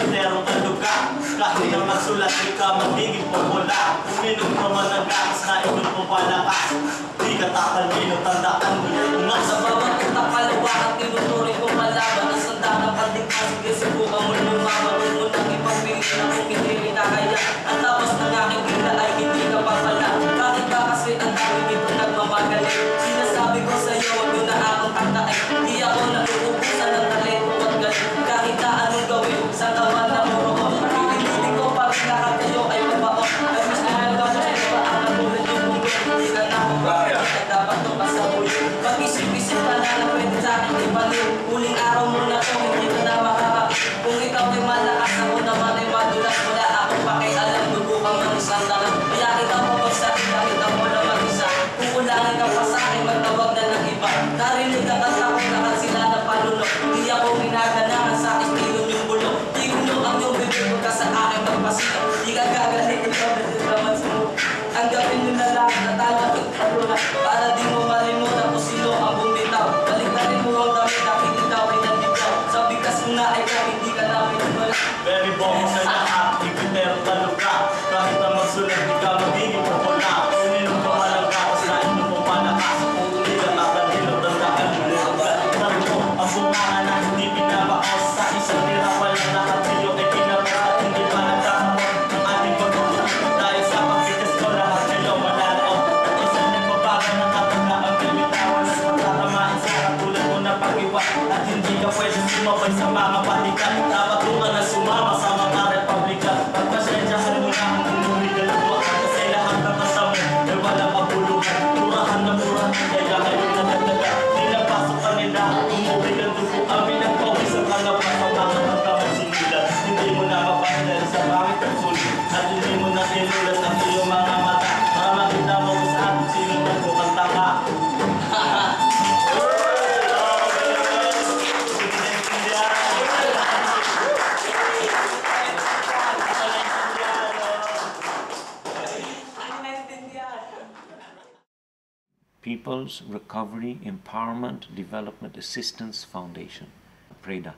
pero kaluga. Kahit na magsulat ka, magiging popular. Uminom ka man ng gatas na inom mo palakas. Di ka tatalino, tandaan mo yung mas. Sa bawat kita kalawa at tinuturing ko malaban. Ang sanda ng kandigma, sige subukan mo lumaban. Huwag mo nang ipagpili na kung hindi ka kaya. Ang tapos ng aking gila ay hindi ka papala. Bakit ba kasi ang dami dito nagmamagaling? Sinasabi ko sa'yo, huwag mo na akong tatain. Di ako nauubusan ng talento at galing. Kahit na anong gawin, sa kawan na muro ko. Pinili ko pa rin lahat kayo ay mabaon. Ay mas nalagaw sa iba ang natulad yung mundo. Hindi ka na mabaon, kaya dapat ito kasabuyo. Pag-isip-isip ka na na pwede sa akin ibaliw. Huling araw mo na ito, hindi ka na makakakit. Kung ikaw ay malakas, ako naman ay madulas. Wala akong pakialam, dugo kang ng isang dalang. Kaya kita mo pagsakin, nakita mo na mag-isa. Kung kulangin ka pa sa akin, magtawag na ng iba. Narinig ang kanta ko, lahat sila na palunok. Di ako minaganahan sa estilo yung bulok. Di gulong ang yung bibig ko ka sa akin magpasilok. Di ka gagaling, ikaw na naman sumuk. Ang gawin nyo na lang, natawag at paluna. Para di mo malimutan kung sino ang bumitaw. Baliktarin mo ang damit, aking ikaw ay nanditaw. Sa bigkas mo na ay kaya hindi ka namin wala. Very bomb na lahat, ikaw pero kaluga. Kahit na magsulat, di ka magiging popular. Uminom ka man ng gatas na inom mo palakas. Di ka tatalino, tandaan mo yung tarko. Ang bunganga na hindi pinabaos. Sa isang tira walang lahat sa'yo ay pinabas at hindi pa nagkakamot. Ang ating pagkukulit dahil sa pagkikas ko lahat kayo malalaot. At isang nagbabaga ng kataga ang bimitawan at magtatamain sa katulad mo na pag-iwa. At hindi ka pwede sumabay sa mga palikat. Dapat mo ka na sumama sa mga republika. Pagpasensyahan mo na ang umuri ka luwa. Kasi lahat ng kasama ay walang kabuluhan. Murahan na murahan, kaya kayo nadagdaga. Di napasok ka nila, umuri ka dugo. Amin ang pawis sa kalabas sa mga magkamang sinilan. Hindi mo na mapasdal sa pangit ang sulit. At hindi mo na inulat ang iyong mga mata. Para makita mo kung saan sino nagkukanta ka. People's Recovery Empowerment Development Assistance Foundation, PREDA.